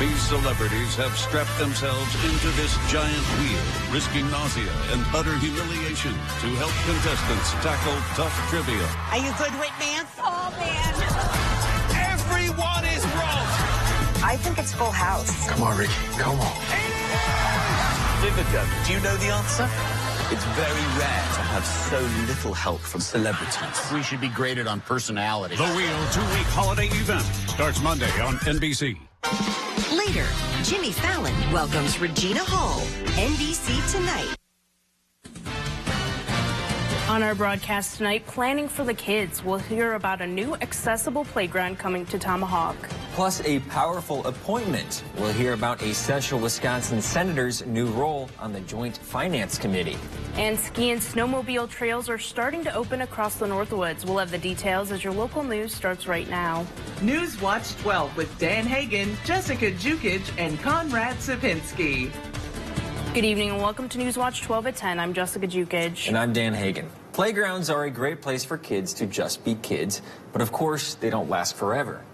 These celebrities have strapped themselves into this giant wheel, risking nausea and utter humiliation to help contestants tackle tough trivia. Are you good with math? Oh, man. Everyone is wrong. I think it's Full House. Come on, Ricky. Come on. Vivica, do you know the answer? It's very rare to have so little help from celebrities. We should be graded on personality. The Wheel 2-week holiday event starts Monday on NBC. Later, Jimmy Fallon welcomes Regina Hall. NBC Tonight. On our broadcast tonight, Planning for the Kids. We'll hear about a new accessible playground coming to Tomahawk. Plus a powerful appointment. We'll hear about a Central Wisconsin senator's new role on the Joint Finance Committee. And ski and snowmobile trails are starting to open across the Northwoods. We'll have the details as your local news starts right now. News Watch 12 with Dan Hagan, Jessica Jukic, and Conrad Sapinski. Good evening and welcome to News Watch 12 at 10. I'm Jessica Jukic. And I'm Dan Hagan. Playgrounds are a great place for kids to just be kids, but of course they don't last forever.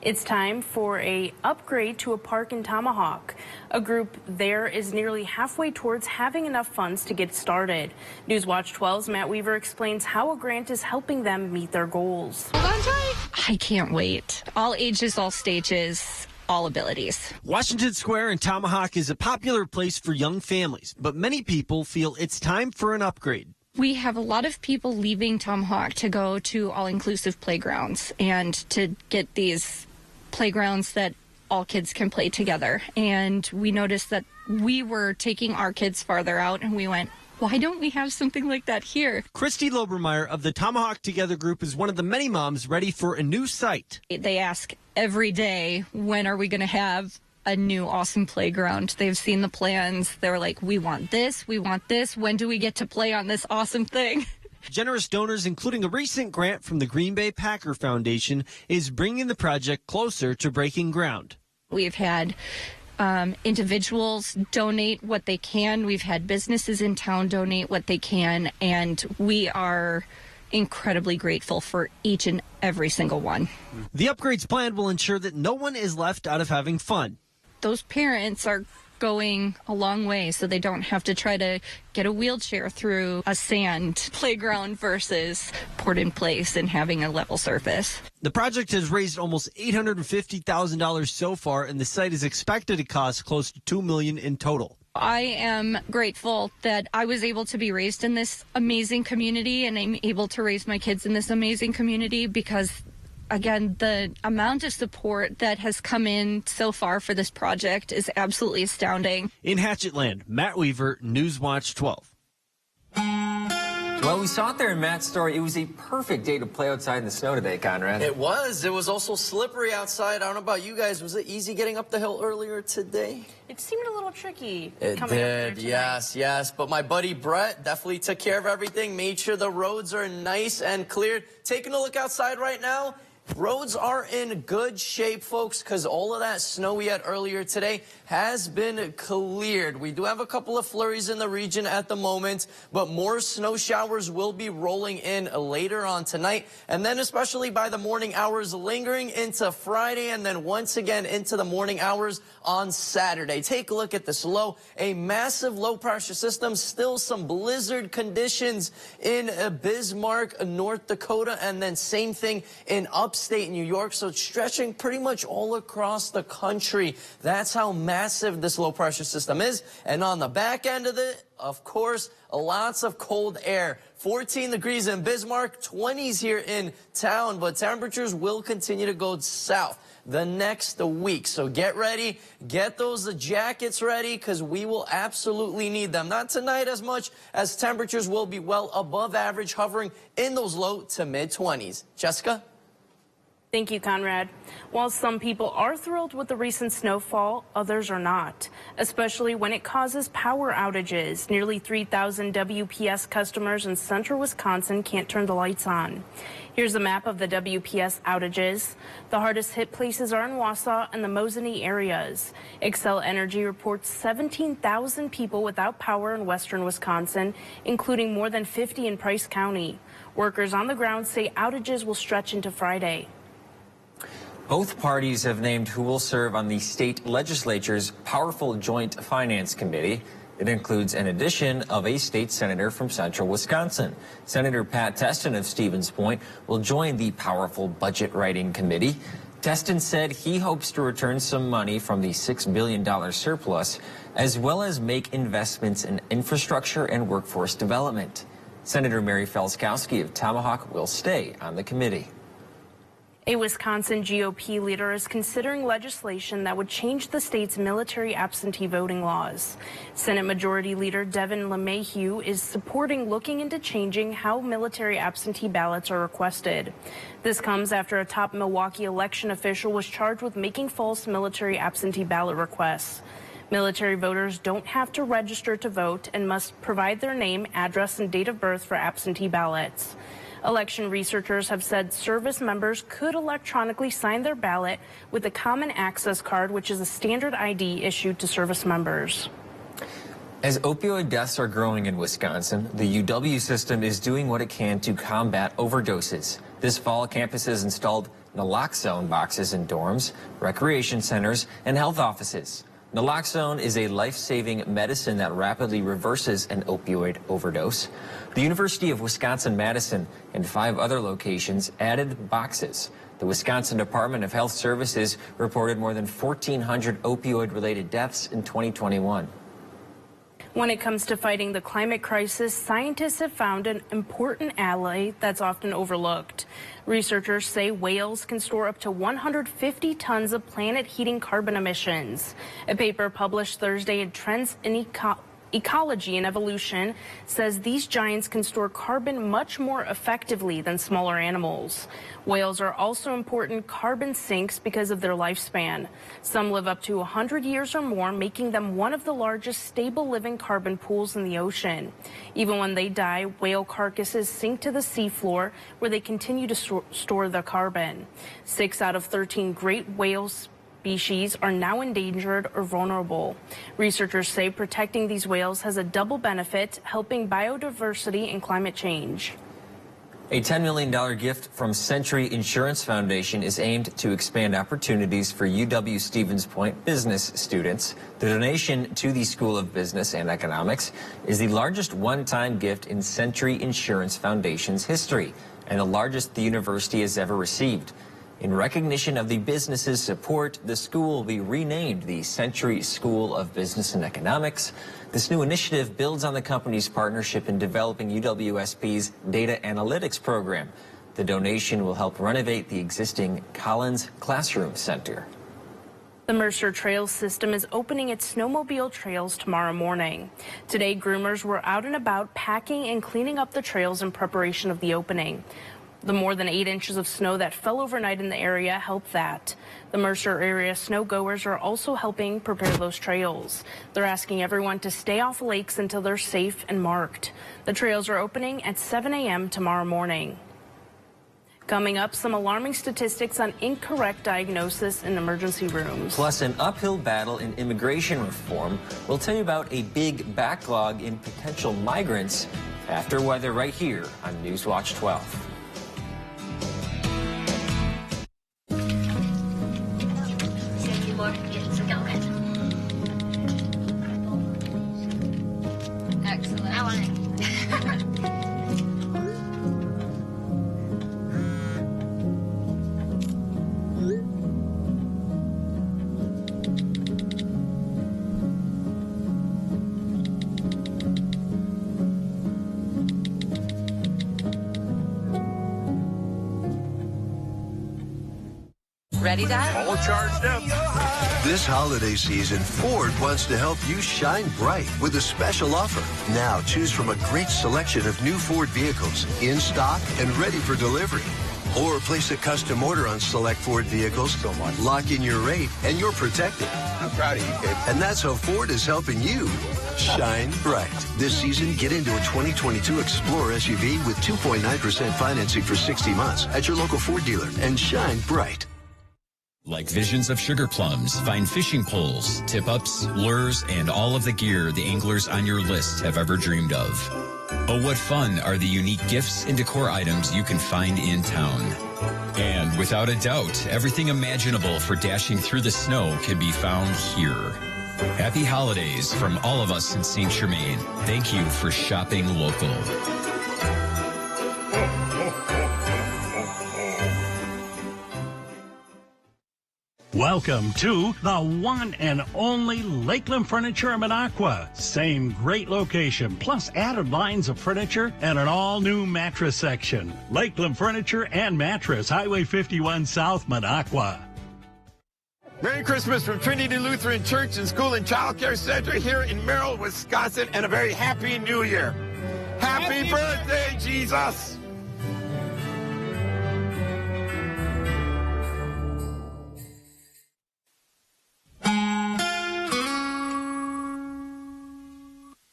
It's time for a upgrade to a park in Tomahawk. A group there is nearly halfway towards having enough funds to get started. News Watch 12's Matt Weaver explains how a grant is helping them meet their goals. I can't wait. All ages, all stages, all abilities. Washington Square in Tomahawk is a popular place for young families, but many people feel it's time for an upgrade. We have a lot of people leaving Tomahawk to go to all-inclusive playgrounds and to get these playgrounds that all kids can play together. And we noticed that we were taking our kids farther out, and we went, why don't we have something like that here? Christy Lobermeyer of the Tomahawk Together group is one of the many moms ready for a new site. They ask every day, when are we going to have a new awesome playground? They've seen the plans. They're like, we want this, when do we get to play on this awesome thing? Generous donors, including a recent grant from the Green Bay Packer Foundation, is bringing the project closer to breaking ground. We've had individuals donate what they can. We've had businesses in town donate what they can, and we are incredibly grateful for each and every single one. The upgrades plan will ensure that no one is left out of having fun. Those parents are going a long way so they don't have to try to get a wheelchair through a sand playground versus poured in place and having a level surface. The project has raised almost $850,000 so far, and the site is expected to cost close to $2 million in total. I am grateful that I was able to be raised in this amazing community, and I'm able to raise my kids in this amazing community because, again, the amount of support that has come in so far for this project is absolutely astounding. In Hatchetland, Matt Weaver, News Watch 12. Well, we saw it there in Matt's story. It was a perfect day to play outside in the snow today, Conrad. It was. It was also slippery outside. I don't know about you guys. Was it easy getting up the hill earlier today? It seemed a little tricky. It did, yes. But my buddy Brett definitely took care of everything, made sure the roads are nice and cleared. Taking a look outside right now. Roads are in good shape, folks, because all of that snow we had earlier today has been cleared. We do have a couple of flurries in the region at the moment, but more snow showers will be rolling in later on tonight, and then especially by the morning hours lingering into Friday, and then once again into the morning hours on Saturday. Take a look at this low, a massive low-pressure system, still some blizzard conditions in Bismarck, North Dakota, and then same thing in upstate New York, so it's stretching pretty much all across the country. That's how massive this low-pressure system is. And on the back end of it, of course, lots of cold air. 14 degrees in Bismarck, 20s here in town, but temperatures will continue to go south the next week. So get ready, get those jackets ready, because we will absolutely need them. Not tonight as much, as temperatures will be well above average, hovering in those low to mid-20s. Jessica? Thank you, Conrad. While some people are thrilled with the recent snowfall, others are not, especially when it causes power outages. Nearly 3,000 WPS customers in central Wisconsin can't turn the lights on. Here's a map of the WPS outages. The hardest hit places are in Wausau and the Mosinee areas. Xcel Energy reports 17,000 people without power in western Wisconsin, including more than 50 in Price County. Workers on the ground say outages will stretch into Friday. Both parties have named who will serve on the state legislature's powerful Joint Finance Committee. It includes an addition of a state senator from central Wisconsin. Senator Pat Testin of Stevens Point will join the powerful budget writing committee. Testin said he hopes to return some money from the $6 billion surplus, as well as make investments in infrastructure and workforce development. Senator Mary Felskowski of Tomahawk will stay on the committee. A Wisconsin GOP leader is considering legislation that would change the state's military absentee voting laws. Senate Majority Leader Devin LeMahieu is supporting looking into changing how military absentee ballots are requested. This comes after a top Milwaukee election official was charged with making false military absentee ballot requests. Military voters don't have to register to vote and must provide their name, address, and date of birth for absentee ballots. Election researchers have said service members could electronically sign their ballot with a Common Access Card, which is a standard ID issued to service members. As opioid deaths are growing in Wisconsin, the UW system is doing what it can to combat overdoses. This fall, campuses installed naloxone boxes in dorms, recreation centers, and health offices. Naloxone is a life-saving medicine that rapidly reverses an opioid overdose. The University of Wisconsin-Madison and 5 other locations added boxes. The Wisconsin Department of Health Services reported more than 1,400 opioid-related deaths in 2021. When it comes to fighting the climate crisis, scientists have found an important ally that's often overlooked. Researchers say whales can store up to 150 tons of planet-heating carbon emissions. A paper published Thursday in Trends in Ecology and Evolution says these giants can store carbon much more effectively than smaller animals. Whales are also important carbon sinks because of their lifespan. Some live up to 100 years or more, making them one of the largest stable living carbon pools in the ocean. Even when they die, whale carcasses sink to the seafloor where they continue to store the carbon. 6 out of 13 great whales species are now endangered or vulnerable. Researchers say protecting these whales has a double benefit, helping biodiversity and climate change. A $10 million gift from Century Insurance Foundation is aimed to expand opportunities for UW Stevens Point business students. The donation to the School of Business and Economics is the largest one-time gift in Century Insurance Foundation's history and the largest the university has ever received. In recognition of the business's support, the school will be renamed the Century School of Business and Economics. This new initiative builds on the company's partnership in developing UWSP's data analytics program. The donation will help renovate the existing Collins Classroom Center. The Mercer Trails system is opening its snowmobile trails tomorrow morning. Today, groomers were out and about packing and cleaning up the trails in preparation of the opening. The more than 8 inches of snow that fell overnight in the area helped that. The Mercer area snowgoers are also helping prepare those trails. They're asking everyone to stay off lakes until they're safe and marked. The trails are opening at 7 a.m. tomorrow morning. Coming up, some alarming statistics on incorrect diagnosis in emergency rooms. Plus, an uphill battle in immigration reform. We'll tell you about a big backlog in potential migrants after weather right here on Newswatch 12. Ready, Dad? All charged up. This holiday season, Ford wants to help you shine bright with a special offer. Now choose from a great selection of new Ford vehicles in stock and ready for delivery. Or place a custom order on select Ford vehicles. Lock in your rate and you're protected. I'm proud of you, kid. And that's how Ford is helping you shine bright. This season, get into a 2022 Explorer SUV with 2.9% financing for 60 months at your local Ford dealer and shine bright. Like visions of sugar plums, find fishing poles, tip-ups, lures, and all of the gear the anglers on your list have ever dreamed of. Oh, what fun are the unique gifts and decor items you can find in town. And without a doubt, everything imaginable for dashing through the snow can be found here. Happy holidays from all of us in St. Germain. Thank you for shopping local. Welcome to the one and only Lakeland Furniture in Minocqua. Same great location, plus added lines of furniture and an all-new mattress section. Lakeland Furniture and Mattress, Highway 51 South, Minocqua. Merry Christmas from Trinity Lutheran Church and School and Child Care Center here in Merrill, Wisconsin, and a very happy new year. Happy birthday, Jesus!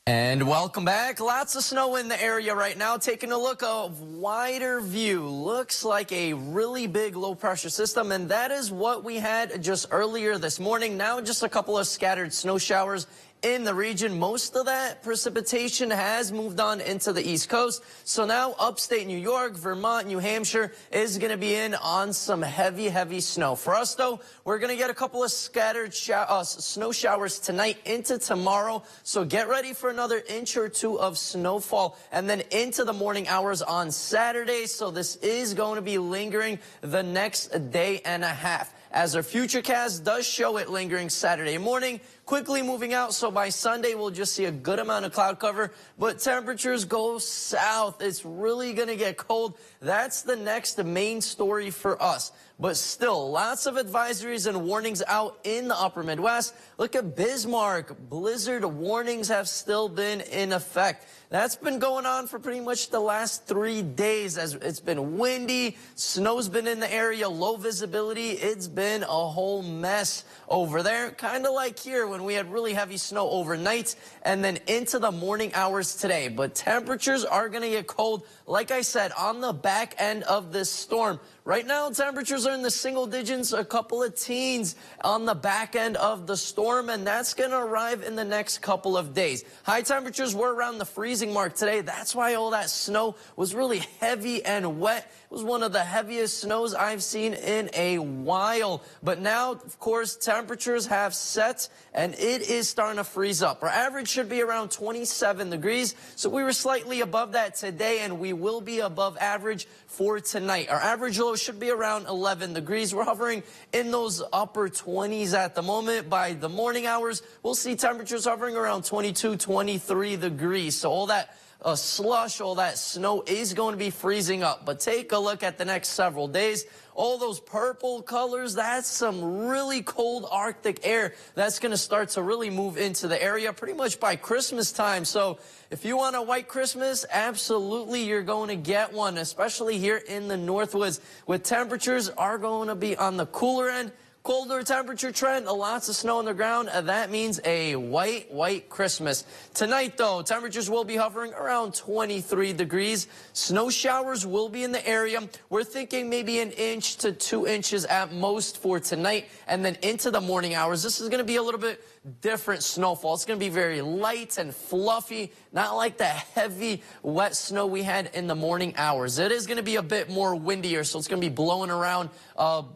And welcome back. Lots of snow in the area right now. Taking a look of wider view. Looks like a really big low pressure system, and that is what we had just earlier this morning. Now just a couple of scattered snow showers in the region. Most of that precipitation has moved on into the East Coast. So now upstate New York, Vermont, New Hampshire is going to be in on some heavy, heavy snow. For us, though, we're going to get a couple of scattered snow showers tonight into tomorrow. So get ready for another inch or two of snowfall and then into the morning hours on Saturday. So this is going to be lingering the next day and a half. As our futurecast does show it lingering Saturday morning, quickly moving out, so by Sunday we'll just see a good amount of cloud cover, but temperatures go south. It's really going to get cold. That's the next main story for us. But still, lots of advisories and warnings out in the upper Midwest. Look at Bismarck. Blizzard warnings have still been in effect. That's been going on for pretty much the last 3 days as it's been windy. Snow's been in the area, low visibility. It's been a whole mess over there. Kind of like here when we had really heavy snow overnight and then into the morning hours today. But temperatures are going to get cold, like I said, on the back end of this storm. Right now, temperatures are in the single digits, a couple of teens on the back end of the storm, and that's going to arrive in the next couple of days. High temperatures were around the freezing mark today. That's why all that snow was really heavy and wet. It was one of the heaviest snows I've seen in a while. But now, of course, temperatures have set, and it is starting to freeze up. Our average should be around 27 degrees, so we were slightly above that today, and we will be above average for tonight. Our average low should be around 11 degrees. We're hovering in those upper 20s at the moment. By the morning hours, we'll see temperatures hovering around 22, 23 degrees. So all that slush, all that snow is going to be freezing up. But take a look at the next several days. All those purple colors, that's some really cold Arctic air that's going to start to really move into the area pretty much by Christmas time. So if you want a white Christmas, absolutely you're going to get one, especially here in the Northwoods, with temperatures are going to be on the cooler end. Colder temperature trend, lots of snow on the ground. That means a white Christmas. Tonight, though, temperatures will be hovering around 23 degrees. Snow showers will be in the area. We're thinking maybe 1 inch to 2 inches at most for tonight. And then into the morning hours, this is going to be a little bit different snowfall. It's going to be very light and fluffy, not like the heavy, wet snow we had in the morning hours. It is going to be a bit more windier, so it's going to be blowing around,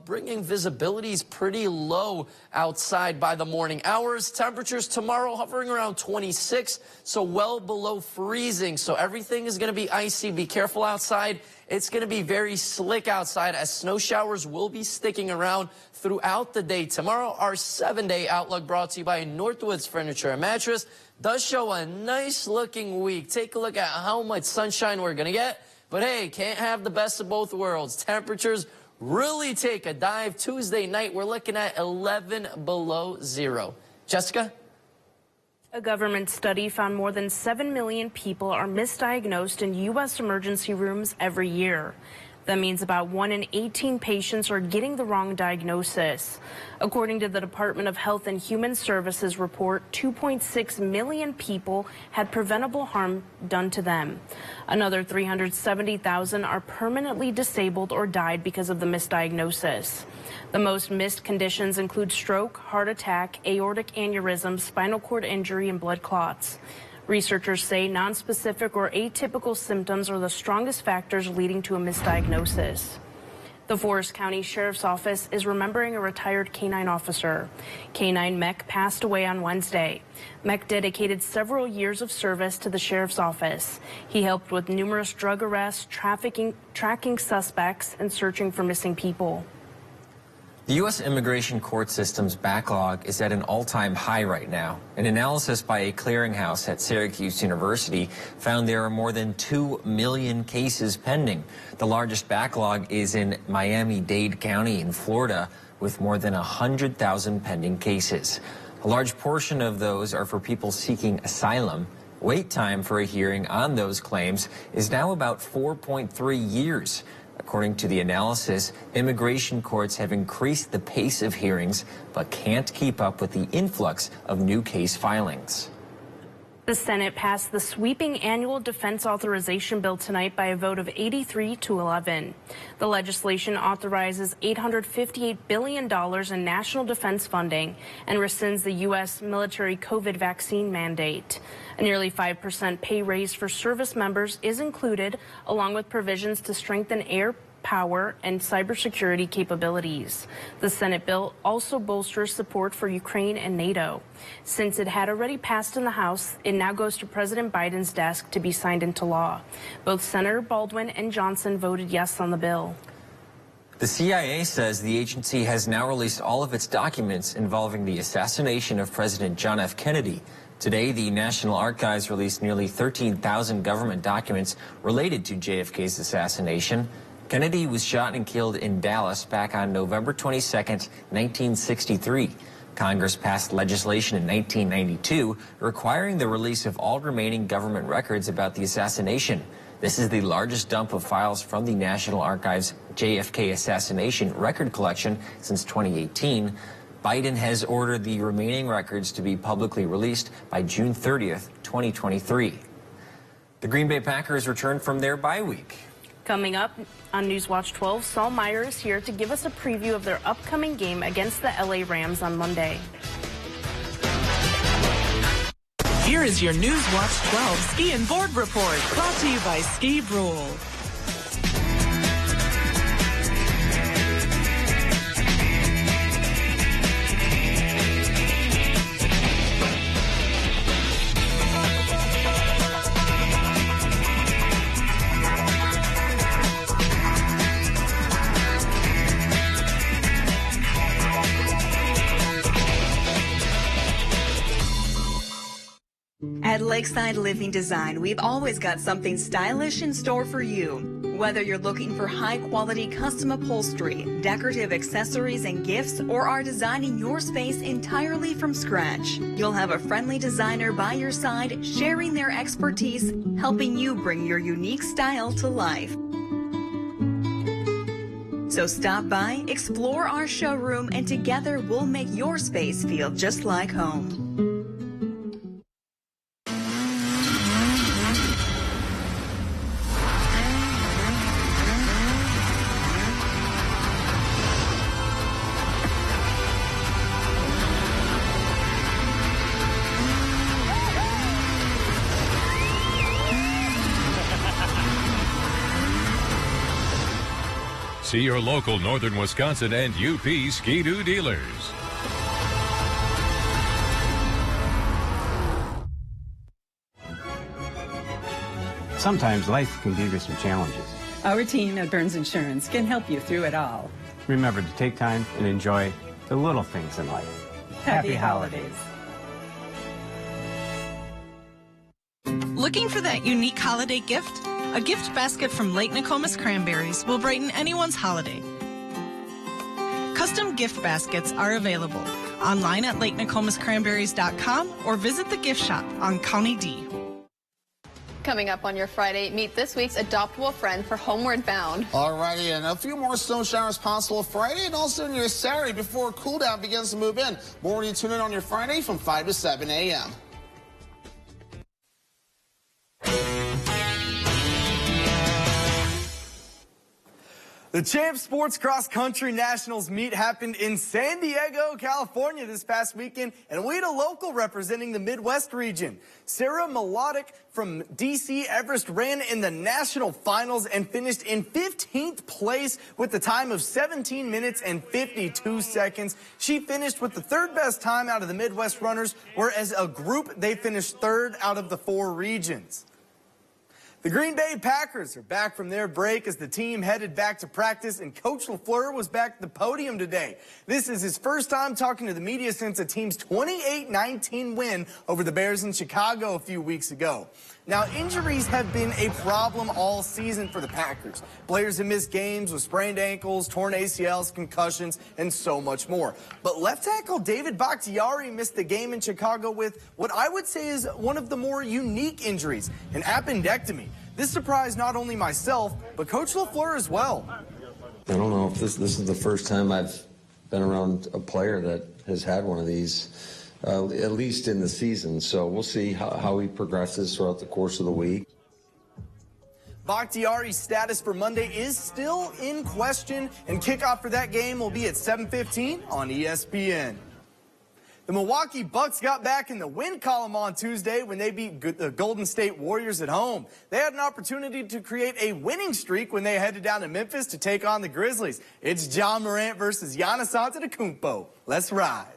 bringing visibilities pretty low outside by the morning hours. Temperatures tomorrow hovering around 26, so well below freezing. So everything is going to be icy. Be careful outside. It's going to be very slick outside as snow showers will be sticking around throughout the day. Tomorrow, our 7-day outlook brought to you by Northwoods Furniture and Mattress does show a nice looking week. Take a look at how much sunshine we're going to get. But hey, can't have the best of both worlds. Temperatures really take a dive. Tuesday night, we're looking at 11 below zero. Jessica? A government study found more than 7 million people are misdiagnosed in U.S. emergency rooms every year. That means about 1 in 18 patients are getting the wrong diagnosis. According to the Department of Health and Human Services report, 2.6 million people had preventable harm done to them. Another 370,000 are permanently disabled or died because of the misdiagnosis. The most missed conditions include stroke, heart attack, aortic aneurysm, spinal cord injury, and blood clots. Researchers say nonspecific or atypical symptoms are the strongest factors leading to a misdiagnosis. The Forest County Sheriff's Office is remembering a retired K-9 officer. K-9 Mech passed away on Wednesday. Mech dedicated several years of service to the Sheriff's Office. He helped with numerous drug arrests, tracking suspects, and searching for missing people. The U.S. immigration court system's backlog is at an all-time high right now. An analysis by a clearinghouse at Syracuse University found there are more than 2 million cases pending. The largest backlog is in Miami-Dade County in Florida, with more than 100,000 pending cases. A large portion of those are for people seeking asylum. Wait time for a hearing on those claims is now about 4.3 years. According to the analysis, immigration courts have increased the pace of hearings, but can't keep up with the influx of new case filings. The Senate passed the sweeping annual defense authorization bill tonight by a vote of 83 to 11. The legislation authorizes $858 billion in national defense funding and rescinds the U.S. military COVID vaccine mandate. A nearly 5% pay raise for service members is included, along with provisions to strengthen air power and cybersecurity capabilities. The Senate bill also bolsters support for Ukraine and NATO. Since it had already passed in the House, it now goes to President Biden's desk to be signed into law. Both Senator Baldwin and Johnson voted yes on the bill. The CIA says the agency has now released all of its documents involving the assassination of President John F. Kennedy. Today, the National Archives released nearly 13,000 government documents related to JFK's assassination. Kennedy was shot and killed in Dallas back on November 22, 1963. Congress passed legislation in 1992 requiring the release of all remaining government records about the assassination. This is the largest dump of files from the National Archives' JFK assassination record collection since 2018. Biden has ordered the remaining records to be publicly released by June 30th, 2023. The Green Bay Packers returned from their bye week. Coming up on Newswatch 12, Saul Meyer is here to give us a preview of their upcoming game against the LA Rams on Monday. Here is your Newswatch 12 Ski and Board Report, brought to you by Ski Rule. At Lakeside Living Design, we've always got something stylish in store for you. Whether you're looking for high-quality custom upholstery, decorative accessories and gifts, or are designing your space entirely from scratch, you'll have a friendly designer by your side, sharing their expertise, helping you bring your unique style to life. So stop by, explore our showroom, and together we'll make your space feel just like home. See your local Northern Wisconsin and UP Ski-Doo dealers. Sometimes life can give you some challenges. Our team at Burns Insurance can help you through it all. Remember to take time and enjoy the little things in life. Happy holidays. Looking for that unique holiday gift? A gift basket from Lake Nokomis Cranberries will brighten anyone's holiday. Custom gift baskets are available online at LakeNokomisCranberries.com or visit the gift shop on County D. Coming up on your Friday, meet this week's adoptable friend for Homeward Bound. Alrighty, and a few more snow showers possible Friday and also on your Saturday before cool down begins to move in. More when you tune in on your Friday from 5 to 7 a.m. The Champ Sports Cross Country Nationals meet happened in San Diego, California this past weekend, and we had a local representing the Midwest region. Sarah Melodic from D.C. Everest ran in the national finals and finished in 15th place with the time of 17 minutes and 52 seconds. She finished with the third best time out of the Midwest runners, whereas a group, they finished third out of the 4 regions. The Green Bay Packers are back from their break as the team headed back to practice, and Coach LaFleur was back at the podium today. This is his first time talking to the media since the team's 28-19 win over the Bears in Chicago a few weeks ago. Now, injuries have been a problem all season for the Packers. Players have missed games with sprained ankles, torn ACLs, concussions, and so much more. But left tackle David Bakhtiari missed the game in Chicago with what I would say is one of the more unique injuries, an appendectomy. This surprised not only myself, but Coach LaFleur as well. I don't know if this is the first time I've been around a player that has had one of these. At least in the season. So we'll see how he progresses throughout the course of the week. Bakhtiari's status for Monday is still in question, and kickoff for that game will be at 7:15 on ESPN. The Milwaukee Bucks got back in the win column on Tuesday when they beat the Golden State Warriors at home. They had an opportunity to create a winning streak when they headed down to Memphis to take on the Grizzlies. It's Ja Morant versus Giannis Antetokounmpo. Let's ride.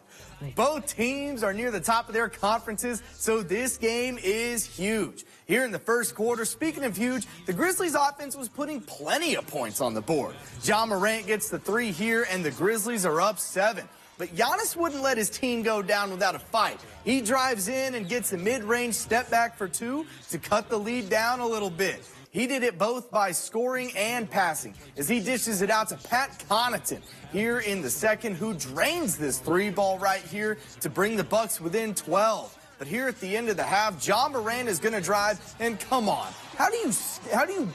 Both teams are near the top of their conferences, so this game is huge. Here in the first quarter, speaking of huge, the Grizzlies offense was putting plenty of points on the board. Ja Morant gets the 3 here, and the Grizzlies are up 7. But Giannis wouldn't let his team go down without a fight. He drives in and gets a mid-range step back for 2 to cut the lead down a little bit. He did it both by scoring and passing as he dishes it out to Pat Connaughton here in the second, who drains this 3-ball right here to bring the Bucks within 12. But here at the end of the half, Ja Morant is going to drive, and come on, how do you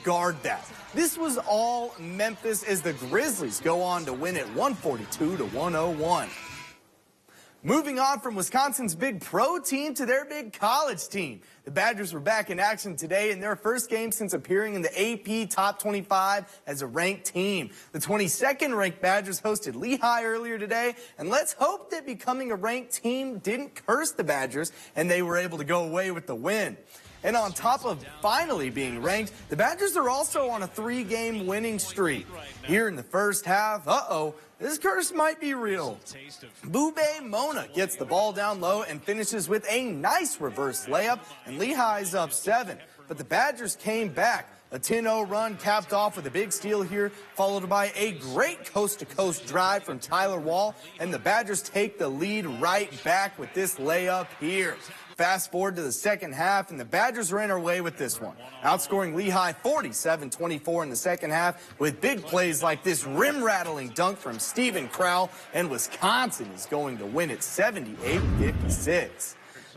guard that? This was all Memphis as the Grizzlies go on to win it 142-101. Moving on from Wisconsin's big pro team to their big college team. The Badgers were back in action today in their first game since appearing in the AP Top 25 as a ranked team. The 22nd ranked Badgers hosted Lehigh earlier today, and let's hope that becoming a ranked team didn't curse the Badgers and they were able to go away with the win. And on top of finally being ranked, the Badgers are also on a 3-game winning streak. Here in the first half, this curse might be real. Boubé Mona gets the ball down low and finishes with a nice reverse layup, and Lehigh's up 7. But the Badgers came back. A 10-0 run capped off with a big steal here, followed by a great coast-to-coast drive from Tyler Wall, and the Badgers take the lead right back with this layup here. Fast forward to the second half, and the Badgers ran away with this one, outscoring Lehigh 47-24 in the second half with big plays like this rim-rattling dunk from Steven Crowell, and Wisconsin is going to win it 78-56.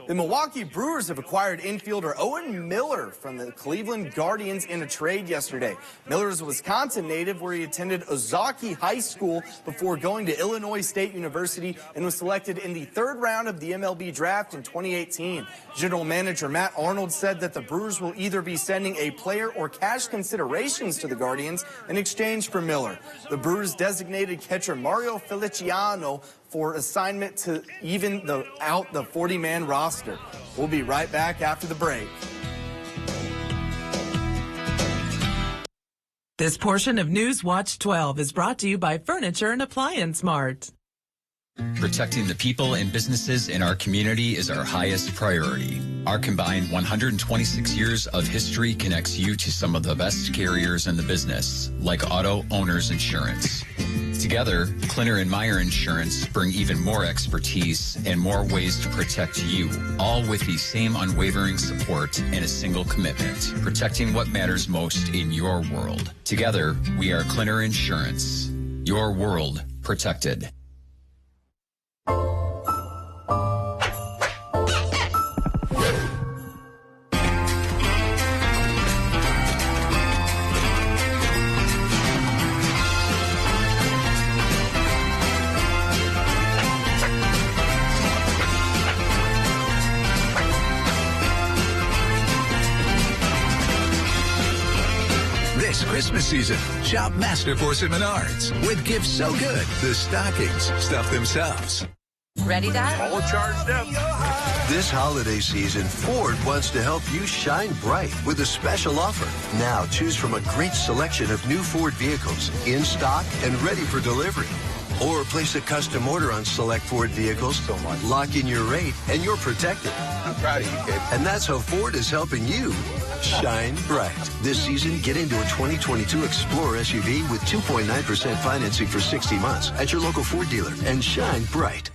The Milwaukee Brewers have acquired infielder Owen Miller from the Cleveland Guardians in a trade yesterday. Miller is a Wisconsin native where he attended Ozaki High School before going to Illinois State University and was selected in the 3rd round of the MLB draft in 2018. General Manager Matt Arnold said that the Brewers will either be sending a player or cash considerations to the Guardians in exchange for Miller. The Brewers designated catcher Mario Feliciano for assignment to even out the 40-man roster. We'll be right back after the break. This portion of News Watch 12 is brought to you by Furniture and Appliance Mart. Protecting the people and businesses in our community is our highest priority. Our combined 126 years of history connects you to some of the best carriers in the business, like Auto Owners Insurance. Together, Klinner and Meyer Insurance bring even more expertise and more ways to protect you, all with the same unwavering support and a single commitment, protecting what matters most in your world. Together, we are Klinner Insurance. Your world protected. Christmas season. Shop Masterforce at Menards with gifts so good, the stockings stuff themselves. Ready, Dad? All charged up. This holiday season, Ford wants to help you shine bright with a special offer. Now choose from a great selection of new Ford vehicles in stock and ready for delivery. Or place a custom order on select Ford vehicles. Lock in your rate and you're protected. I'm proud of you, kid. And that's how Ford is helping you shine bright. This season, get into a 2022 Explorer SUV with 2.9% financing for 60 months at your local Ford dealer and shine bright.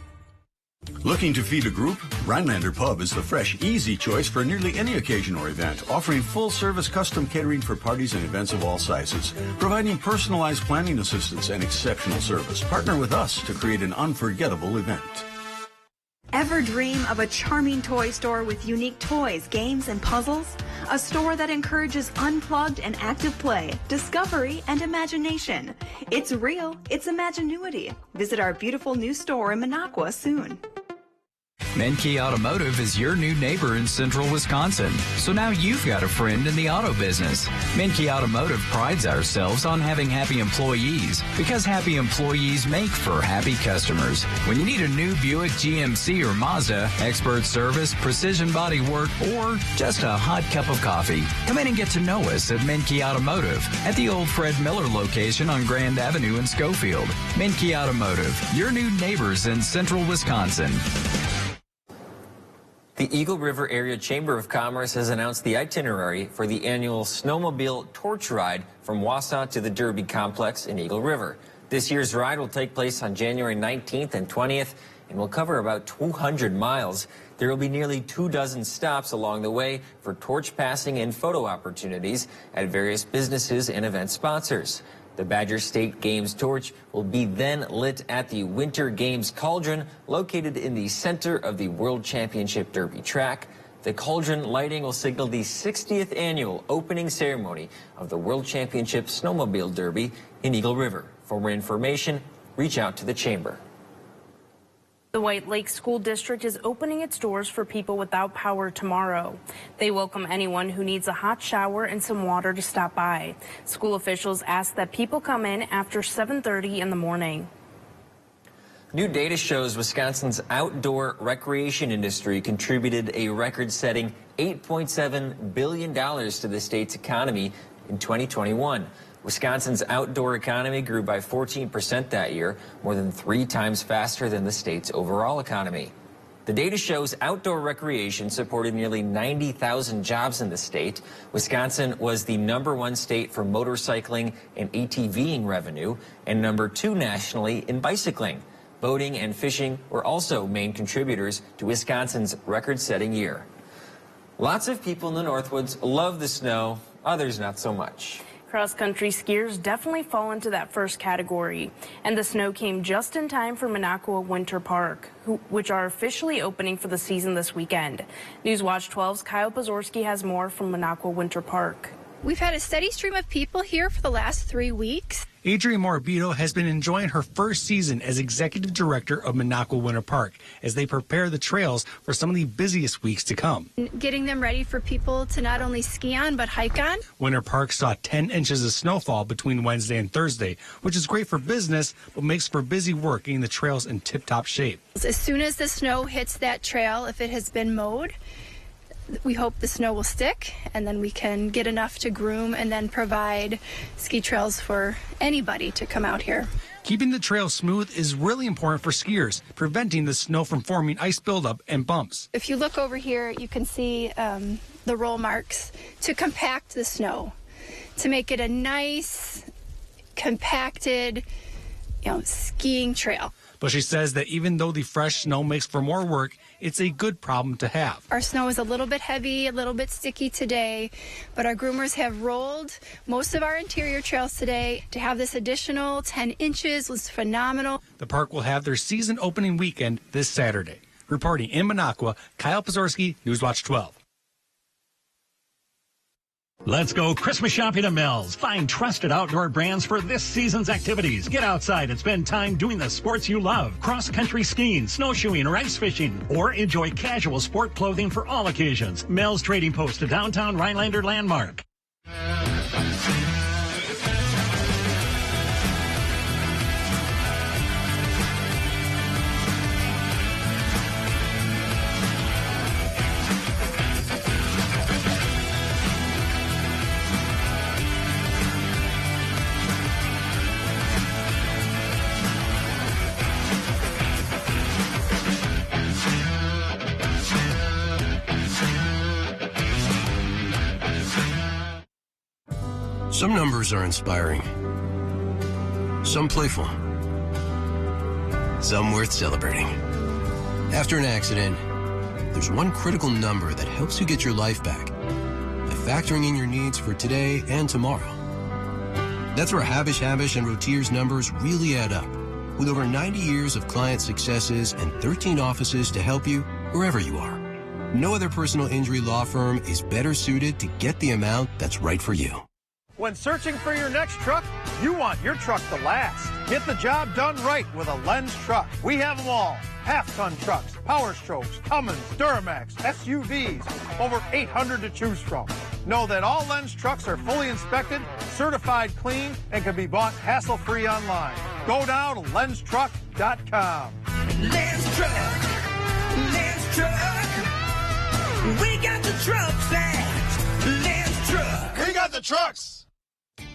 Looking to feed a group? Rhinelander Pub is the fresh, easy choice for nearly any occasion or event, offering full-service custom catering for parties and events of all sizes, providing personalized planning assistance and exceptional service. Partner with us to create an unforgettable event. Ever dream of a charming toy store with unique toys, games, and puzzles? A store that encourages unplugged and active play, discovery, and imagination. It's real. It's Imaginuity. Visit our beautiful new store in Minocqua soon. Menke Automotive is your new neighbor in central Wisconsin. So now you've got a friend in the auto business. Menke Automotive prides ourselves on having happy employees because happy employees make for happy customers. When you need a new Buick, GMC, or Mazda, expert service, precision body work, or just a hot cup of coffee, come in and get to know us at Menke Automotive at the old Fred Miller location on Grand Avenue in Schofield. Menke Automotive, your new neighbors in central Wisconsin. The Eagle River Area Chamber of Commerce has announced the itinerary for the annual snowmobile torch ride from Wausau to the Derby complex in Eagle River. This year's ride will take place on January 19th and 20th and will cover about 200 miles. There will be nearly 24 stops along the way for torch passing and photo opportunities at various businesses and event sponsors. The Badger State Games torch will be then lit at the Winter Games Cauldron, located in the center of the World Championship Derby track. The cauldron lighting will signal the 60th annual opening ceremony of the World Championship Snowmobile Derby in Eagle River. For more information, reach out to the Chamber. The White Lake School District is opening its doors for people without power tomorrow. They welcome anyone who needs a hot shower and some water to stop by. School officials ask that people come in after 7:30 in the morning. New data shows Wisconsin's outdoor recreation industry contributed a record-setting $8.7 billion to the state's economy in 2021. Wisconsin's outdoor economy grew by 14% that year, more than 3 times faster than the state's overall economy. The data shows outdoor recreation supported nearly 90,000 jobs in the state. Wisconsin was the #1 state for motorcycling and ATVing revenue and #2 nationally in bicycling. Boating and fishing were also main contributors to Wisconsin's record-setting year. Lots of people in the Northwoods love the snow, others not so much. Cross-country skiers definitely fall into that first category. And the snow came just in time for Minocqua Winter Park, which are officially opening for the season this weekend. Newswatch 12's Kyle Pazorski has more from Minocqua Winter Park. We've had a steady stream of people here for the last 3 weeks. Adrienne Morabito has been enjoying her first season as executive director of Minocqua Winter Park as they prepare the trails for some of the busiest weeks to come. Getting them ready for people to not only ski on, but hike on. Winter Park saw 10 inches of snowfall between Wednesday and Thursday, which is great for business, but makes for busy work getting the trails in tip-top shape. As soon as the snow hits that trail, if it has been mowed, we hope the snow will stick, and then we can get enough to groom and then provide ski trails for anybody to come out here. Keeping the trail smooth is really important for skiers, preventing the snow from forming ice buildup and bumps. If you look over here, you can see the roll marks to compact the snow, to make it a nice, compacted, skiing trail. But she says that even though the fresh snow makes for more work, it's a good problem to have. Our snow is a little bit heavy, a little bit sticky today, but our groomers have rolled most of our interior trails today. To have this additional 10 inches was phenomenal. The park will have their season opening weekend this Saturday. Reporting in Minocqua, Kyle Pazorski, Newswatch 12. Let's go Christmas shopping at Mel's. Find trusted outdoor brands for this season's activities. Get outside and spend time doing the sports you love. Cross-country skiing, snowshoeing, or ice fishing. Or enjoy casual sport clothing for all occasions. Mel's Trading Post, a downtown Rhinelander landmark. Some numbers are inspiring, some playful, some worth celebrating. After an accident, there's one critical number that helps you get your life back by factoring in your needs for today and tomorrow. That's where Habish and Rotier's numbers really add up. With over 90 years of client successes and 13 offices to help you wherever you are. No other personal injury law firm is better suited to get the amount that's right for you. When searching for your next truck, you want your truck to last. Get the job done right with a Lenz truck. We have them all. Half-ton trucks, Power Strokes, Cummins, Duramax, SUVs, over 800 to choose from. Know that all Lenz trucks are fully inspected, certified clean, and can be bought hassle-free online. Go now to lenztruck.com. Lenz Truck, Lenz Truck. We got the trucks at Lenz Truck. We got the trucks.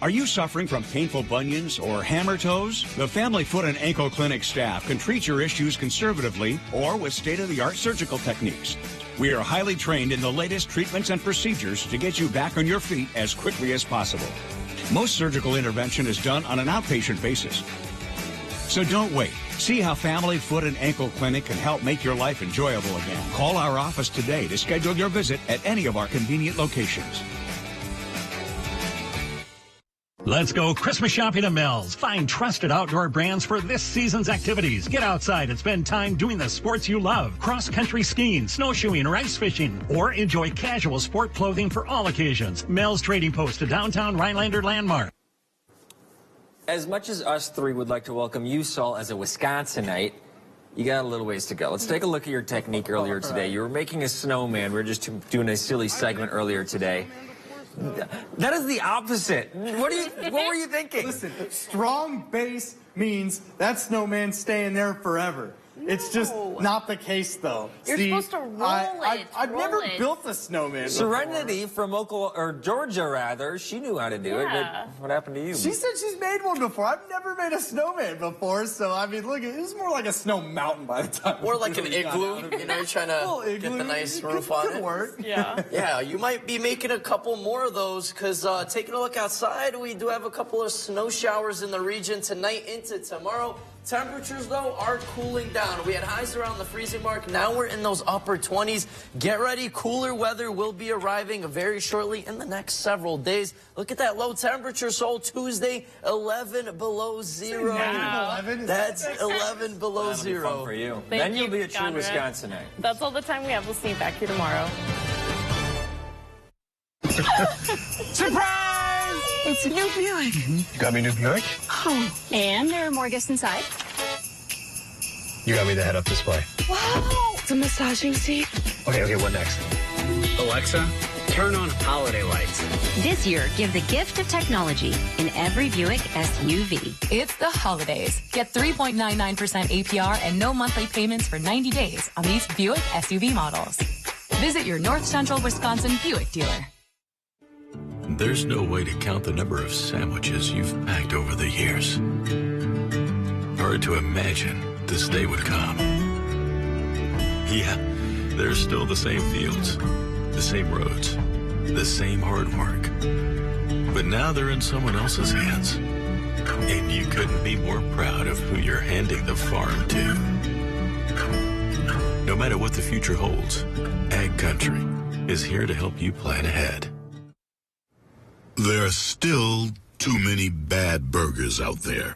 Are you suffering from painful bunions or hammer toes? The Family Foot and Ankle Clinic staff can treat your issues conservatively or with state-of-the-art surgical techniques. We are highly trained in the latest treatments and procedures to get you back on your feet as quickly as possible. Most surgical intervention is done on an outpatient basis. So don't wait. See how Family Foot and Ankle Clinic can help make your life enjoyable again. Call our office today to schedule your visit at any of our convenient locations. Let's go Christmas shopping at Mel's. Find trusted outdoor brands for this season's activities. Get outside and spend time doing the sports you love. Cross-country skiing, snowshoeing, or ice fishing. Or enjoy casual sport clothing for all occasions. Mel's Trading Post, a downtown Rhinelander landmark. As much as us three would like to welcome you, Saul, as a Wisconsinite, you got a little ways to go. Let's take a look at your technique earlier today. You were making a snowman. We were just doing a silly segment earlier today. That is the opposite. What were you thinking? Listen, strong base means that snowman's staying there forever. No. It's just not the case, though. You're supposed to roll it. I've never built a snowman Serenity from Georgia, rather. She knew how to do it. But what happened to you? She said she's made one before. I've never made a snowman before, so I mean, look, it was more like a snow mountain by the time. Or like an igloo. You know, you're trying to get the nice roof on it. Work. Yeah. Yeah, you might be making a couple more of those because taking a look outside, we do have a couple of snow showers in the region tonight into tomorrow. Temperatures, though, are cooling down. We had highs around the freezing mark. Now we're in those upper 20s. Get ready. Cooler weather will be arriving very shortly in the next several days. Look at that low temperature. So Tuesday, 11 below zero. Wow. That's 11 below zero. Fun for you. Thank You'll be a true Conrad. Wisconsinite. That's all the time we have. We'll see you back here tomorrow. Surprise! It's a new Buick. You got me a new Buick? Oh, and there are more gifts inside. You got me the head-up display. Wow! It's a massaging seat. Okay, what next? Alexa, turn on holiday lights. This year, give the gift of technology in every Buick SUV. It's the holidays. Get 3.99% APR and no monthly payments for 90 days on these Buick SUV models. Visit your North Central Wisconsin Buick dealer. There's no way to count the number of sandwiches you've packed over the years. Hard to imagine this day would come. Yeah, there's still the same fields, the same roads, the same hard work. But now they're in someone else's hands. And you couldn't be more proud of who you're handing the farm to. No matter what the future holds, Ag Country is here to help you plan ahead. There are still too many bad burgers out there.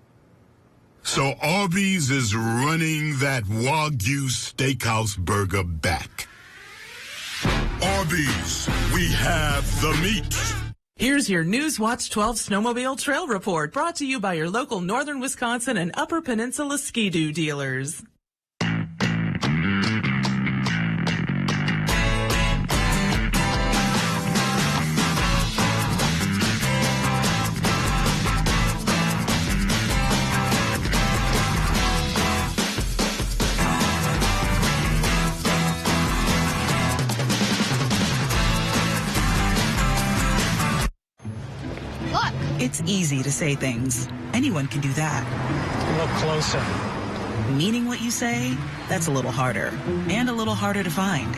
So Arby's is running that Wagyu Steakhouse burger back. Arby's, we have the meat. Here's your Newswatch 12 Snowmobile Trail Report, brought to you by your local Northern Wisconsin and Upper Peninsula Ski-Doo dealers. It's easy to say things. Anyone can do that. Look closer. Meaning what you say, that's a little harder. And a little harder to find.